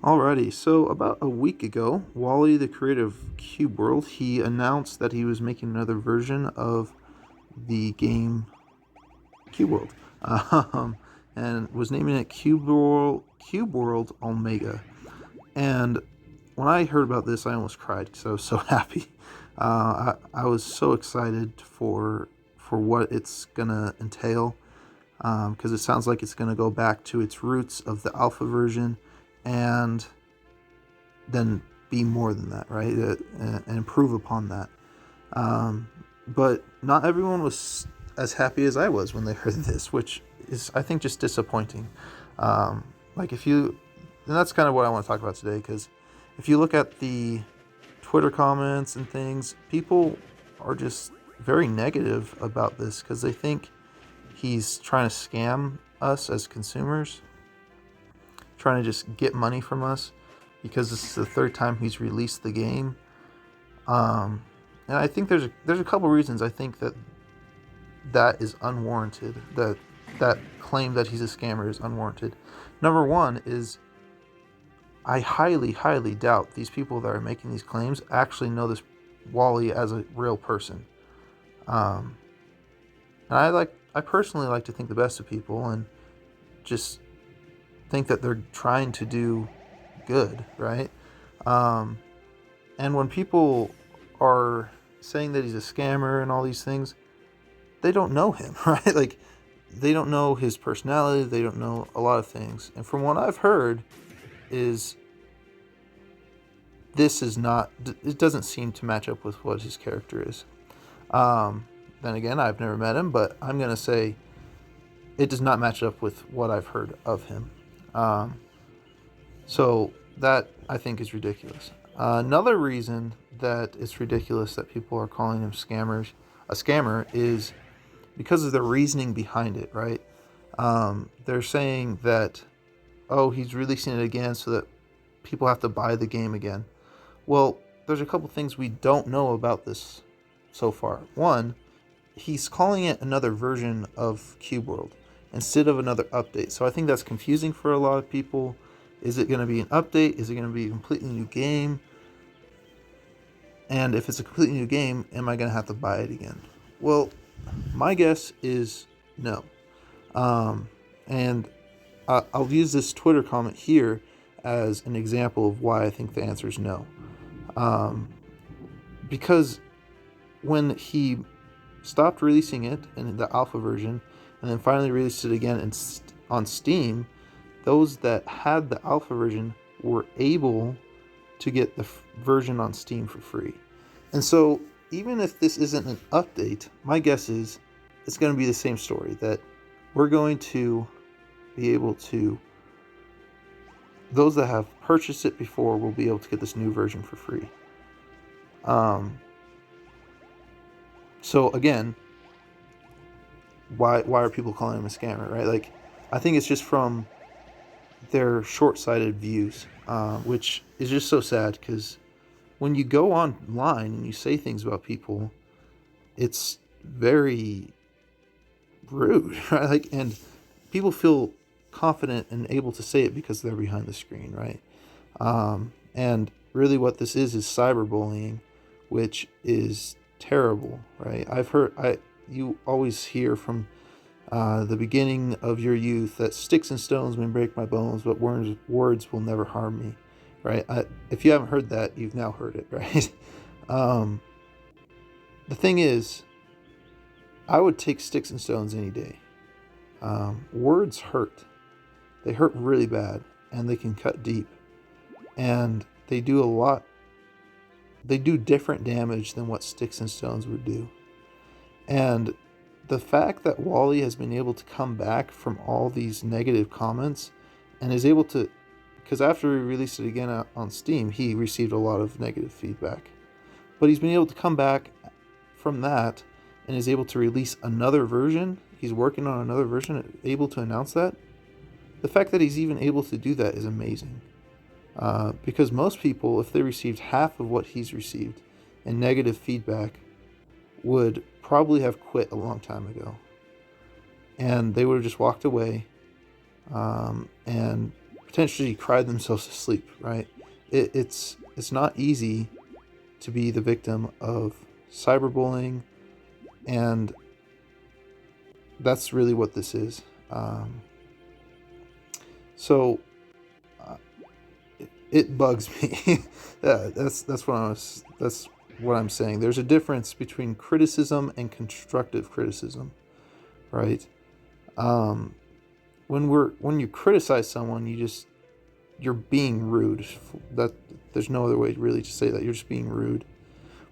Alrighty, so about a week ago, Wally, the creator of Cube World, he announced that he was making another version of the game Cube World, and was naming it Cube World Omega. And when I heard about this, I almost cried because I was so happy. I was so excited for what it's gonna entail, because it sounds like it's gonna go back to its roots of the alpha version, and then be more than that, right? And improve upon that. But not everyone was as happy as I was when they heard this, which is, I think, just disappointing. Like if you, and that's kind of what I want to talk about today, because if you look at the Twitter comments and things, people are just very negative about this because they think he's trying to scam us as consumers, trying to just get money from us because this is the third time he's released the game. And I think there's a couple reasons I think that is unwarranted. That claim that he's a scammer is unwarranted. Number one is, I highly, highly doubt these people that are making these claims actually know this Wally as a real person. And I personally like to think the best of people and just think that they're trying to do good, right? And when people are saying that he's a scammer and all these things, they don't know him, right? Like, they don't know his personality, they don't know a lot of things. And from what I've heard is, it doesn't seem to match up with what his character is. Then again, I've never met him, but I'm going to say it does not match up with what I've heard of him. So that, I think, is ridiculous. Another reason that it's ridiculous that people are calling him a scammer, is because of the reasoning behind it, right? They're saying that, oh, he's releasing it again so that people have to buy the game again. Well, there's a couple things we don't know about this so far. One, he's calling it another version of Cube World instead of another update. So I think that's confusing for a lot of people. Is it going to be an update? Is it going to be a completely new game? And if it's a completely new game, am I going to have to buy it again? Well, my guess is no. And I'll use this Twitter comment here as an example of why I think the answer is no. Because when he stopped releasing it in the alpha version and then finally released it again on Steam, those that had the alpha version were able to get the version on Steam for free. And so even if this isn't an update, my guess is it's going to be the same story, that we're going to be able to, those that have purchased it before will be able to get this new version for free. So again, why are people calling him a scammer, right? Like, I think it's just from their short-sighted views, which is just so sad, because when you go online and you say things about people, it's very rude, right? Like, and people feel confident and able to say it because they're behind the screen, right? And really what this is cyberbullying, which is terrible, right? You always hear from the beginning of your youth that sticks and stones may break my bones, but words will never harm me, right? If you haven't heard that, you've now heard it, right? The thing is, I would take sticks and stones any day. Words hurt. They hurt really bad, and they can cut deep. And they do different damage than what sticks and stones would do. And the fact that Wally has been able to come back from all these negative comments and is able to, because after he released it again on Steam, he received a lot of negative feedback. But he's been able to come back from that and is able to release another version. He's working on another version, able to announce that. The fact that he's even able to do that is amazing. Because most people, if they received half of what he's received in negative feedback, would probably have quit a long time ago. And they would have just walked away, and potentially cried themselves to sleep, right? It's not easy to be the victim of cyberbullying, and that's really what this is. So it bugs me. That's what I'm saying. There's a difference between criticism and constructive criticism, right? When you criticize someone, you're being rude. That there's no other way really to say that. You're just being rude.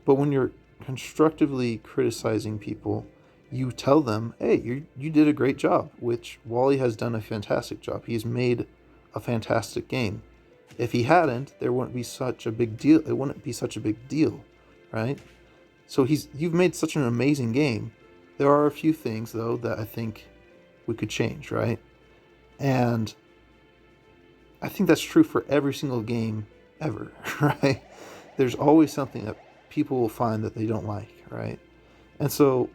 But when you're constructively criticizing people, you tell them, "Hey, you did a great job," which Wollay has done a fantastic job. He's made a fantastic game. If he hadn't, there wouldn't be such a big deal. It wouldn't be such a big deal, right? So you've made such an amazing game. There are a few things though that I think we could change, right? And I think that's true for every single game ever, right? There's always something that people will find that they don't like, right? And so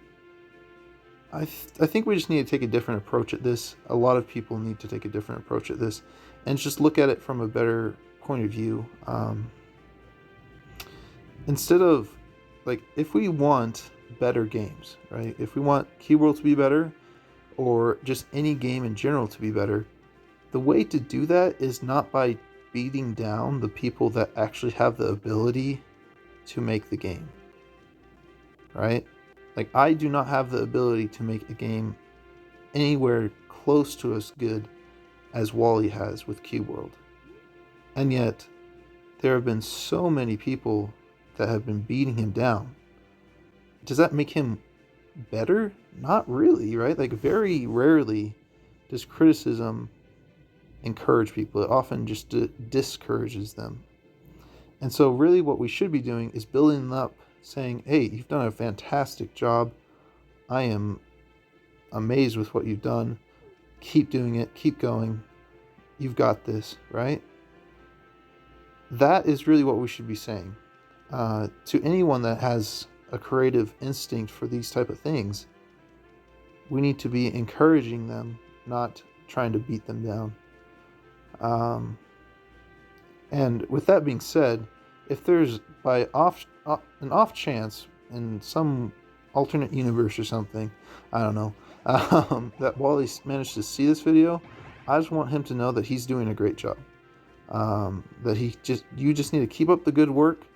I think we just need to take a different approach at this. A lot of people need to take a different approach at this and just look at it from a better point of view. Instead of, like, if we want better games, right? If we want Cube World to be better, or just any game in general to be better, the way to do that is not by beating down the people that actually have the ability to make the game, right? Like, I do not have the ability to make a game anywhere close to as good as Wollay has with Cube World. And yet, there have been so many people that have been beating him down. Does that make him better? Not really, right? Like, very rarely does criticism encourage people. It often just discourages them. And so really what we should be doing is building them up, saying, "Hey, you've done a fantastic job. I am amazed with what you've done. Keep doing it. Keep going. You've got this," right? That is really what we should be saying. To anyone that has a creative instinct for these type of things, we need to be encouraging them, not trying to beat them down. And with that being said, if there's an off chance in some alternate universe or something, I don't know, that Wollay managed to see this video, I just want him to know that he's doing a great job. That you just need to keep up the good work.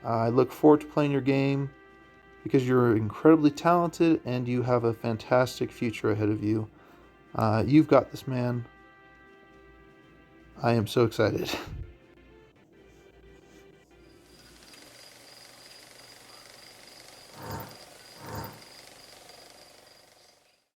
I look forward to playing your game because you're incredibly talented and you have a fantastic future ahead of you. You've got this, man. I am so excited.